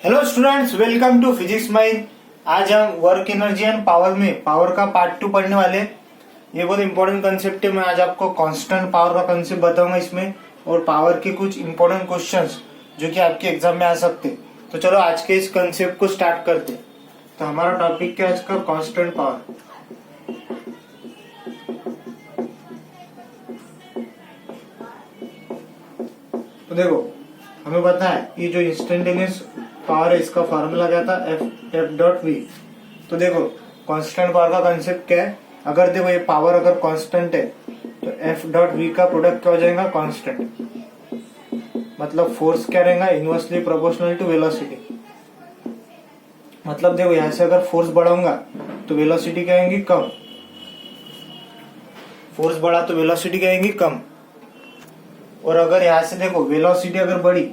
Hello students, welcome to physics mind. आज हम work energy and power में power का पार्ट 2 पढ़ने वाले। ये बहुत इंपॉर्टेंट कंसेप्ट है। मैं आज आपको कांस्टेंट पावर का कंसेप्ट बताऊंगा इसमें, और पावर के कुछ इंपॉर्टेंट क्वेश्चंस जो कि आपके एग्जाम में आ सकते। तो चलो आज के इस कंसेप्ट को स्टार्ट करते। तो हमारा टॉपिक क्या है आज का? Constant power. तो देखो, हमें पता है ये जो इंस्टेंटेनियस पावर है इसका फॉर्मूला क्या था? F dot V. तो देखो, कांस्टेंट पावर का कंसेप्ट क्या है? अगर देखो ये पावर अगर कांस्टेंट है तो एफ डॉट वी का प्रोडक्ट क्या हो जाएगा? कांस्टेंट। मतलब फोर्स क्या रहेगा? Inversely proportional to velocity. मतलब देखो, यहां से अगर फोर्स बढ़ाऊंगा तो वेलोसिटी क्या आएंगी? कम। फोर्स बढ़ा तो वेलोसिटी क्या आएंगी? कम। और अगर यहां से देखो वेलोसिटी अगर बढ़ी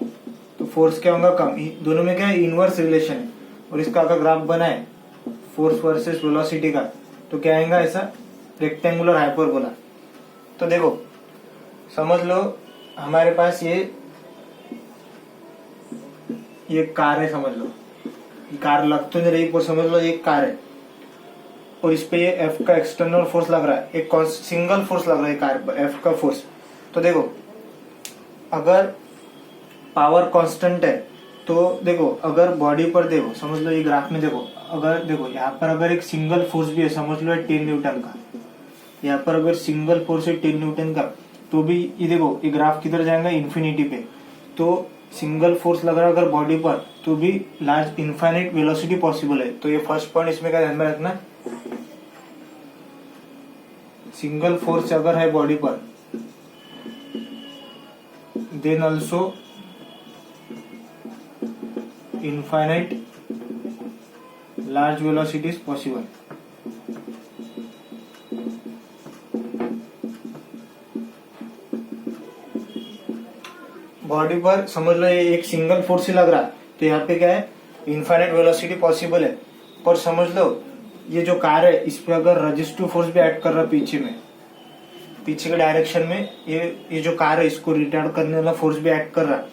तो फोर्स क्या होगा? कम। दोनों में क्या है? इनवर्स रिलेशन है। और इसका अगर ग्राफ बनाए फोर्स वर्सेस वेलोसिटी का, तो क्या आएगा? ऐसा रेक्टेंगुलर हाइपरबोला। तो देखो, समझ लो हमारे पास ये कार है। समझ लो कार लग तो नहीं रही, पर समझ लो एक कार है और इस पे ये एफ का एक्सटर्नल फोर्स लग रहा है। एक सिंगल फोर्स लग रहा है कार पर, एफ का फोर्स। तो देखो, अगर पावर कांस्टेंट है तो देखो, अगर बॉडी पर देखो, समझ लो ये ग्राफ में देखो, अगर देखो यहाँ पर अगर एक सिंगल फोर्स भी है, समझ लो 10 न्यूटन का, यहाँ पर अगर सिंगल फोर्स है 10 न्यूटन का, तो भी ये देखो ये ग्राफ किधर जाएगा? इन्फिनिटी पे। तो सिंगल फोर्स लग रहा है अगर बॉडी पर, तो भी लार्ज इनफाइनाइट वेलोसिटी पॉसिबल है। तो ये फर्स्ट पॉइंट इसमें क्या ध्यान में रखना? सिंगल फोर्स अगर है बॉडी पर, then also infinite large velocity is possible। Body पर समझ लो ये एक सिंगल फोर्स ही लग रहा है, तो यहाँ पे क्या है? इनफाइनाइट वेलोसिटी पॉसिबल है। पर समझ लो ये जो कार है इस पे अगर रेजिस्टिव फोर्स भी ऐड कर रहा है पीछे के डायरेक्शन में, ये जो कार है इसको रिटार्ड करने वाला फोर्स भी ऐड कर रहा है।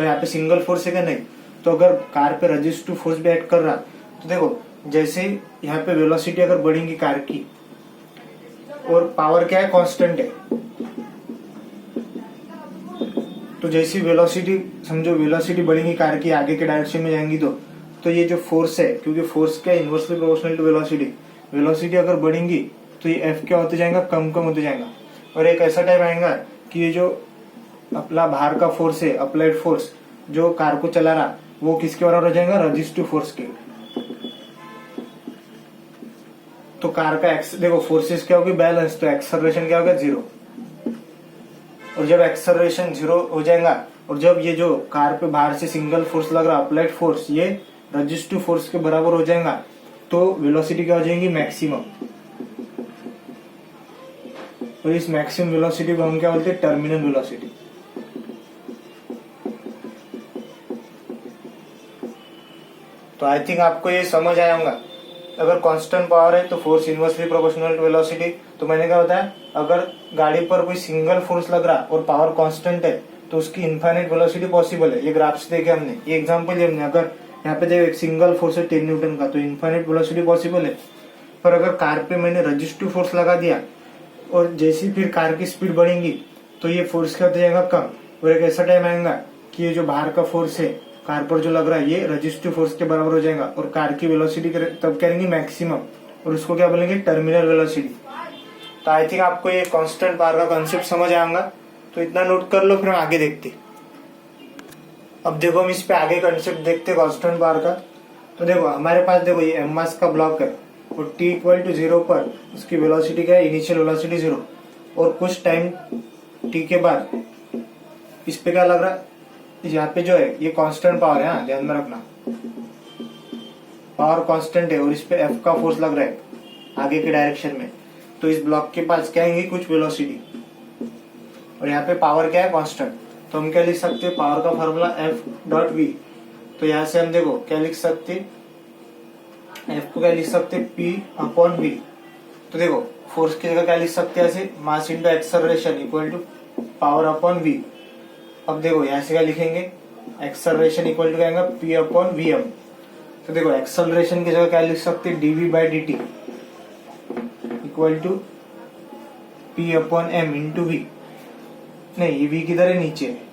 यहाँ पे सिंगल फोर्स है क्या? नहीं। तो अगर कार पे रेजिस्टिव फोर्स भी ऐड कर रहा, तो देखो जैसे यहाँ पे वेलोसिटी अगर बढ़ेगी कार की, और पावर क्या है? कांस्टेंट है। तो जैसी वेलोसिटी, समझो वेलोसिटी बढ़ेगी कार की, आगे के डायरेक्शन में जाएंगी, तो ये जो फोर्स है, क्योंकि फोर्स क्या? Inversely proportional to velocity. Velocity अगर बढ़ेगी तो ये एफ क्या होते जाएगा? कम होते जाएगा। और एक ऐसा टाइम आएगा कि ये जो अपना बाहर का फोर्स है, अप्लाइड फोर्स जो कार को चला रहा, वो किसके बराबर हो जाएगा? रेजिस्टिव फोर्स के। तो कार का देखो फोर्सेस क्या होगी? बैलेंस। तो एक्सेलरेशन क्या होगा? 0। और जब एक्सेलरेशन 0 हो जाएगा, और जब ये जो कार पे बाहर से सिंगल फोर्स लग रहा, अप्लाइड फोर्स, ये रेजिस्टिव फोर्स के बराबर हो जाएगा, तो वेलोसिटी क्या हो जाएगी? मैक्सिमम। और इस मैक्सिमम वेलोसिटी को हम क्या बोलते हैं? Terminal velocity. तो आई थिंक आपको ये समझ आया होगा। अगर कांस्टेंट पावर है तो force inversely proportional to velocity. तो मैंने क्या बताया? अगर गाड़ी पर कोई सिंगल फोर्स लग रहा और पावर कांस्टेंट है तो उसकी इनफाइनाइट वेलोसिटी पॉसिबल है। ये ग्राफ से देखे हमने, ये एग्जांपल हमने। अगर यहाँ पे देखो एक सिंगल फोर्स है 10 न्यूटन का, तो इनफाइनाइट वेलोसिटी पॉसिबल है। पर अगर कार पे मैंने रेजिस्टिव फोर्स लगा दिया और जैसी फिर कार की स्पीड बढ़ेगी तो ये फोर्स क्या हो जाएगा? कम। और एक ऐसा टाइम आएगा कि ये जो बाहर का फोर्स है कार पर जो लग रहा है, ये रेजिस्टिव फोर्स के बराबर हो जाएगा, और कार की वेलोसिटी तब करेंगे मैक्सिमम, और उसको क्या बोलेंगे? Terminal velocity. तो आई थिंक आपको ये कांस्टेंट पावर का कॉन्सेप्ट समझ आएगा। तो इतना नोट कर लो, फिर हम आगे देखते। अब देखो हम इस पे आगे कॉन्सेप्ट देखते कांस्टेंट पावर का। तो देखो हमारे पास देखो ये एम मास का ब्लॉक है, और t इक्वल टू 0 पर उसकी वेलोसिटी क्या है? Initial velocity 0। और कुछ टाइम t के बाद इस पे क्या लग रहा है? यहाँ पे जो है ये कांस्टेंट पावर है, ध्यान में रखना। पावर कांस्टेंट है और इस पे एफ का फोर्स लग रहा है आगे के डायरेक्शन में। तो इस ब्लॉक के पास क्या आएंगी? कुछ वेलोसिटी। और यहाँ पे पावर क्या है? कांस्टेंट। तो हम क्या लिख सकते हैं? पावर का फॉर्मूला एफ डॉट वी। तो यहाँ से हम देखो क्या लिख सकते? एफ को क्या लिख सकते? P upon V. तो देखो फोर्स की जगह क्या लिख सकते हैं? ऐसे mass into acceleration equal to power upon V. अब देखो यहाँ से क्या लिखेंगे? एक्सेलरेशन इक्वल टू क्या आएगा, पी अपॉन वी एम। तो देखो एक्सेलरेशन की जगह क्या लिख सकते हैं, d v by d t equal to p upon m into v. नहीं, ये वी किधर है, नीचे है।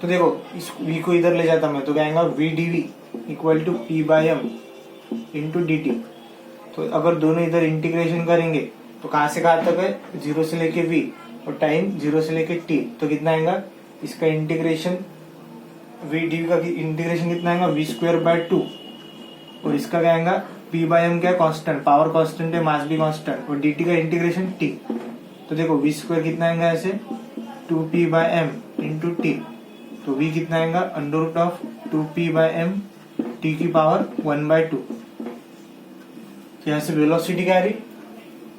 तो देखो इस v को इधर ले जाता मैं तो क्या आएगा, v d v equal to p by m into d t. तो अगर दोनों इधर इंटीग्रेशन करेंगे तो कहाँ से कहाँ तक है, 0 से लेके v और टाइम 0 से लेके t, तो कितना आएगा इसका इंटीग्रेशन, v डी का इंटीग्रेशन कितना आएगा, v स्क्वायर बाय 2, और इसका क्या आएगा, p बाय एम क्या कांस्टेंट, पावर कांस्टेंट है, मास भी कांस्टेंट, और dt का इंटीग्रेशन t। तो देखो v स्क्वायर कितना आएगा ऐसे 2p by m into t. तो v कितना आएगा, under root of 2p by M T की पावर 1/2। तो यहाँ से वेलोसिटी क्या आ रही,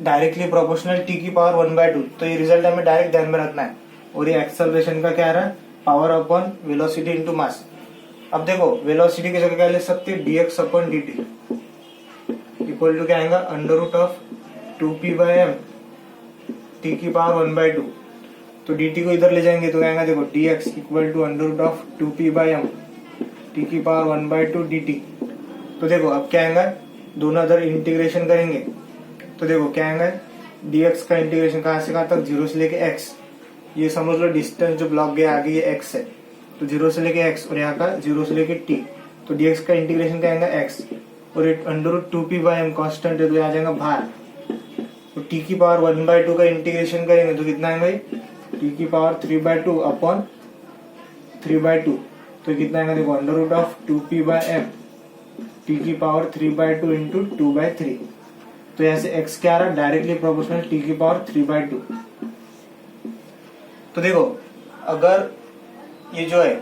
डायरेक्टली प्रोपोर्शनल t की पावर 1/2। तो ये रिजल्ट हमें डायरेक्ट ध्यान में रखना है। और ये एक्सेलरेशन का क्या आ रहा है, power upon velocity into mass. अब देखो वेलोसिटी की जगह क्या लिख सकते हैं, dx upon dt equal to क्या आएगा, under root of 2p by M T की पावर 1/2। तो dt को इधर ले जाएंगे तो क्या आएगा, देखो dx equal to under root of 2p by M T की पावर 1/2 dt। तो देखो अब क्या आएगा, दोनों इधर इंटीग्रेशन करेंगे तो देखो क्या आएगा, dx का इंटीग्रेशन कहाँ से कहाँ तक, 0 से लेके x। ये समझ लो डिस्टेंस जो ब्लॉक गया आगे ये x है, तो 0 से लेके x, और यहाँ का 0 से लेके t। तो dx का इंटीग्रेशन क्या आएगा x, और under root 2p by M constant है तो यहाँ जाएगा बाहर। तो t की पावर 1/2 का इंटीग्रेशन करेंगे तो कितना आएगा, t की पावर 3/2 अपॉन 3/2। तो कितना आएगा, देखो under root of 2p by M T की पावर 3/2 इंटू 2/3। तो यहाँ से x क्या आ रहा है, डायरेक्टली प्रोपोर्शनल t की पावर 3/2। तो देखो अगर ये जो है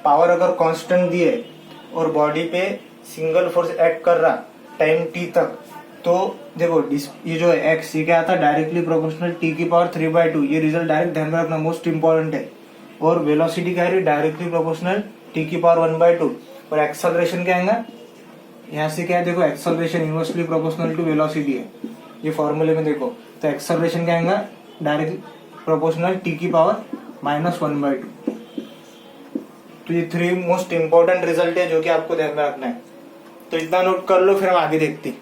पावर अगर कांस्टेंट दी है और बॉडी पे सिंगल फोर्स एक्ट कर रहा टाइम t तक, तो देखो ये जो है x, ये क्या आता है, डायरेक्टली प्रोपोर्शनल t की पावर 3/2। ये रिजल्ट डायरेक्ट ध्यान में रखना, मोस्ट इंपॉर्टेंट है। और वेलोसिटी क्या है, डायरेक्टली प्रोपोर्शनल t की पावर 1/2। और एक्सेलरेशन क्या आएगा, यहाँ से क्या है, देखो acceleration inversely proportional to velocity है, ये फॉर्मूले में देखो। तो एक्सेलरेशन क्या आएगा, डायरेक्ट प्रोपोर्शनल t की पावर -1/2। तो ये 3 मोस्ट इंपॉर्टेंट रिजल्ट है जो कि आपको ध्यान में रखना है। तो इतना नोट कर लो, फिर हम आगे देखते।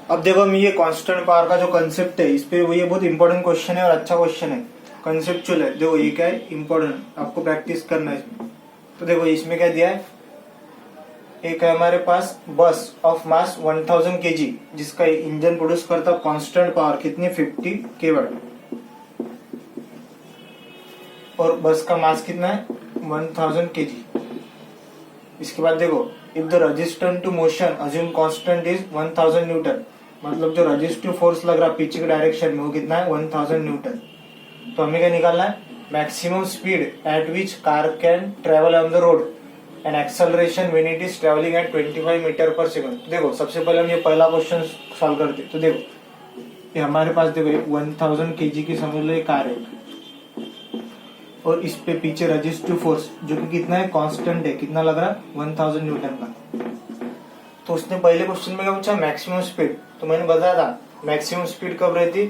अब देखो हम ये कांस्टेंट पावर का जो कंसेप्ट है, इस पे वो ये बहुत इंपॉर्टेंट क्वेश्चन है और अच्छा क्वेश्चन है, कंसेप्चुअल है। देखो ये क्या है, इंपॉर्टेंट, आपको प्रैक्टिस करना है इसमें। तो देखो इसमें क्या दिया है, एक है हमारे पास बस ऑफ मास 1000 kg, जिसका इंजन प्रोड्यूस करता कांस्टेंट पावर कितनी, 50 kW, और बस का मास कितना है 1000 kg। इसके बाद देखो if the resistance to motion assume constant is 1000 newton, मतलब जो रेजिस्टिव फोर्स लग रहा पीछे के डायरेक्शन में वो कितना है, 1000 न्यूटन। तो हमें क्या निकालना है, maximum speed at which car can travel on the road and acceleration when it is travelling at 25 metre per second. देखो सबसे पहले हम ये पहला क्वेश्चन सॉल्व करते। तो देखो ये हमारे पास देखो 1000 kg की समझ लो ये कार है, और इस पे पीछे रेजिस्टिव फोर्स जो कि कितना है, कांस्टेंट है, कितना लग रहा है 1000 न्यूटन का। तो उसने पहले क्वेश्चन में क्या पूछा, मैक्सिमम स्पीड। तो मैंने बताया था मैक्सिमम स्पीड कब रहती,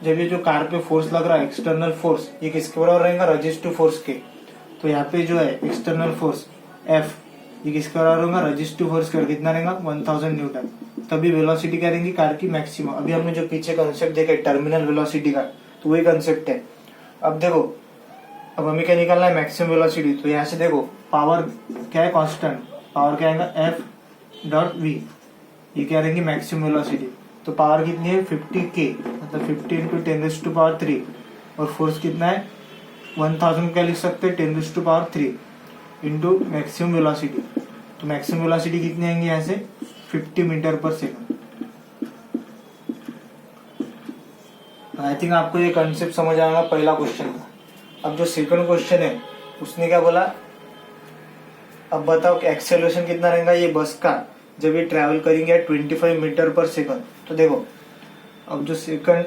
जब ये जो कार पे फोर्स लग रहा है एक्सटर्नल फोर्स, ये किसके बराबर रहेगा, रेजिस्टिव फोर्स के। तो यहाँ पे जो है एक्सटर्नल फोर्स F, ये किसके बराबर होगा, रेजिस्टिव फोर्स के, कितना रहेगा 1000 न्यूटन। तभी वेलोसिटी क्या रहेगी कार की, मैक्सिमम। अभी हमने जो पीछे कंसेप्ट देखा टर्मिनल वेलोसिटी का, तो वही कंसेप्ट है। अब देखो अब हमें क्या निकालना है, मैक्सिमम वेलोसिटी। तो यहाँ से देखो पावर क्या है, कांस्टेंट, पावर क्या आएगा F.V, ये क्या रहेंगी मैक्सिमम वेलोसिटी। तो पावर कितनी है 50K, मतलब 50 इंटू 10⁻3, और फोर्स कितना है 1000 क्या लिख सकते हैं 10⁻3 इंटू मैक्सिमम वेलोसिटी। तो मैक्सिमम वेलोसिटी कितनी आएंगी यहाँ से 50 metre per second. I think आपको ये कंसेप्ट समझ आएगा पहला क्वेश्चन का। अब जो सेकंड क्वेश्चन है उसने क्या बोला, अब बताओ कि एक्सेलरेशन कितना रहेगा ये बस का जब ये ट्रैवल करेंगे 25 मीटर पर सेकंड। तो देखो अब जो सेकंड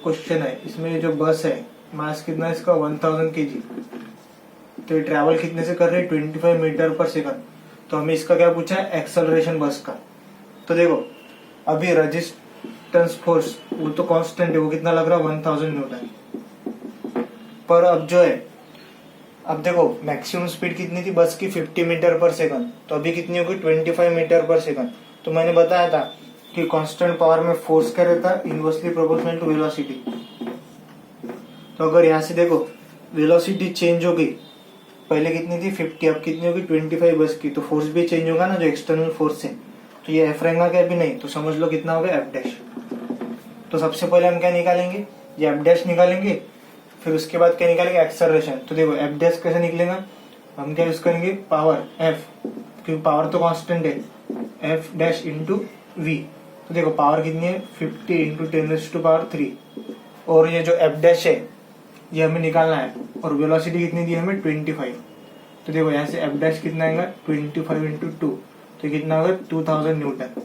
क्वेश्चन है इसमें ये जो बस है मास कितना है इसका 1000 kg, तो ये ट्रैवल कितने से कर रही है 25 मीटर पर सेकंड। तो हमें इसका क्या पूछा है, एक्सेलरेशन बस का। तो देखो अभी रेजिस्टेंस फोर्स वो तो कांस्टेंट है, वो कितना लग रहा है 1000 न्यूटन पर। अब जो है अब देखो मैक्सिमम स्पीड कितनी थी बस की 50 मीटर पर सेकंड, तो अभी कितनी होगी 25 मीटर पर सेकंड। तो मैंने बताया था कि कांस्टेंट पावर में फोर्स क्या रहता है, इनवर्सली प्रोपोर्शनल टू वेलोसिटी। तो अगर यहाँ से देखो वेलोसिटी चेंज हो गई, पहले कितनी थी 50, अब कितनी होगी 25 बस की, तो फोर्स भी चेंज होगा ना जो एक्सटर्नल फोर्स है। तो ये एफ रहेगा क्या, भी नहीं, तो समझ लो कितना होगा एफ डैश। तो सबसे पहले हम क्या निकालेंगे, ये एफ डैश निकालेंगे, फिर उसके बाद क्या निकालेंगे एक्सेलरेशन। तो देखो एफ डैश कैसे निकलेगा, हम क्या यूज करेंगे पावर एफ, क्योंकि पावर तो कांस्टेंट है, एफ डैश इंटू वी। तो देखो पावर कितनी है 50 इंटू 10⁻³ और ये जो एफ डैश है ये हमें निकालना है, और वेलोसिटी कितनी दी हमें 25। तो देखो यहाँ से एफ डैश कितना आएगा 25 इंटू 2, तो कितना होगा 2000 न्यूटन।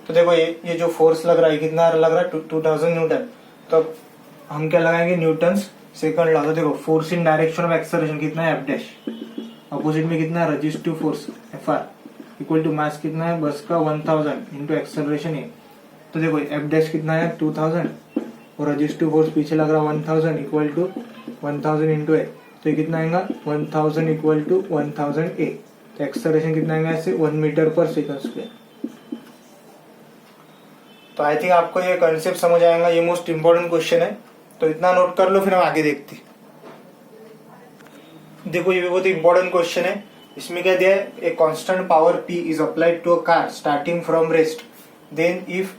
तो देखो ये जो फोर्स लग रहा है कितना लग रहा है 2000 न्यूटन। तो अब हम क्या लगाएंगे न्यूटन्स सेकंड लॉ। तो देखो force in direction of acceleration कितना है एफ डैश, अपोजिट में कितना है resistive force F R, equal to mass कितना है बस का 1000 इंटू एक्सेलरेशन ए। तो देखो एफ डैश कितना है 2000 और रेजिस्टिव फोर्स पीछे लग रहा है 1000 इक्वल टू 1000 इंटू ए, तो ये कितना आएगा 1000 इक्वल टू 1000 ए। तो एक्सेलरेशन कितना आएगा ऐसे 1 मीटर पर सेकंड स्क्वायर। तो आई थिंक आपको ये कॉन्सेप्ट समझ आएगा, ये मोस्ट इंपॉर्टेंट क्वेश्चन है, तो इतना नोट कर लो फिर हम आगे देखते। देखो ये भी बहुत इंपॉर्टेंट क्वेश्चन है। इसमें क्या दिया है, a constant power P is applied to a car starting from rest, then if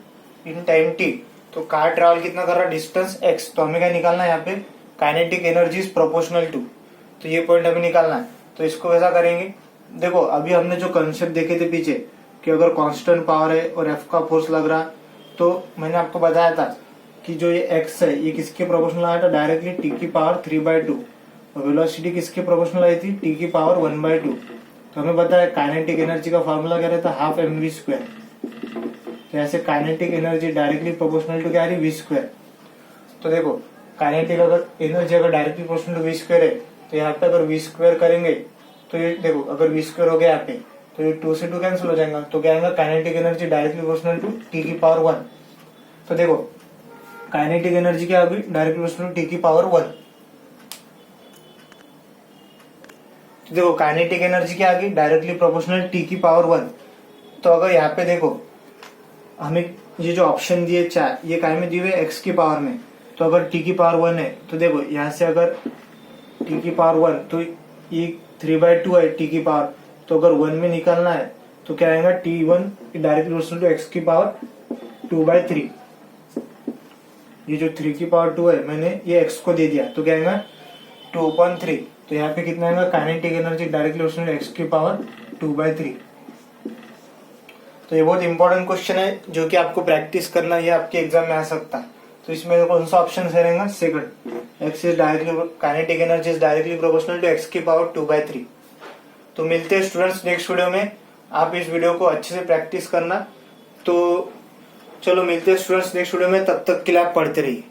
in time t, तो कार ट्रैवल कितना कर रहा है डिस्टेंस x, तो हमें क्या निकालना है यहाँ पे kinetic energy is proportional to, तो ये पॉइंट हमें निकालना है। तो इसको कैसा करेंगे, देखो अभी हमने जो कंसेप्ट देखे थे पीछे कि अगर कांस्टेंट पावर है और f का फोर्स लग रहा, तो मैंने आपको बताया था कि जो ये x है ये किसके प्रोपोर्शनल आया था, डायरेक्टली t की पावर 3/2, और वेलोसिटी किसके प्रोपोर्शनल आई थी t की पावर 1/2। तो हमें पता है काइनेटिक एनर्जी का फॉर्मूला क्या रहता है हाफ mv²। तो ऐसे kinetic energy directly proportional to क्या आ रही v²। तो देखो काइनेटिक अगर एनर्जी अगर डायरेक्टली प्रोपोर्शनल टू v² है, तो यहाँ पे अगर v² करेंगे तो ये देखो अगर v² हो गया यहाँ पे, तो ये 2 से 2 कैंसिल हो जाएगा, तो क्या आएगा kinetic energy directly proportional to t की पावर 1। तो देखो काइनेटिक एनर्जी क्या होगी डायरेक्टली प्रोपोर्शनल टू t की पावर 1। तो देखो काइनेटिक एनर्जी क्या आ गई डायरेक्टली प्रोपोर्शनल t की पावर 1। तो अगर यहाँ पे देखो हमें ये जो ऑप्शन दिए 4 ये काय में दिए हुए x की पावर में, तो अगर t की पावर 1 है तो देखो यहाँ से अगर t की पावर 1 तो ये 3/2 है t की पावर, तो अगर 1 में निकालना है तो क्या आएगा t1 directly proportional to x की पावर 2/3। ये जो 3 की पावर 2 है मैंने ये x को दे दिया, तो क्या आएगा 2/3। तो यहाँ पे कितना आएगा kinetic energy directly proportional to x की पावर 2/3। तो ये बहुत इंपॉर्टेंट क्वेश्चन है जो कि आपको प्रैक्टिस करना है, ये आपके एग्जाम में आ सकता है। तो इसमें कौन सा ऑप्शन सही रहेगा second, x is directly kinetic energy is directly proportional to x की पावर 2/3। तो मिलते हैं स्टूडेंट्स नेक्स्ट वीडियो में, आप इस वीडियो को अच्छे से प्रैक्टिस करना। तो चलो मिलते हैं स्टूडेंट्स नेक्स्ट वीडियो में, तब तक के लिए आप पढ़ते रहिए।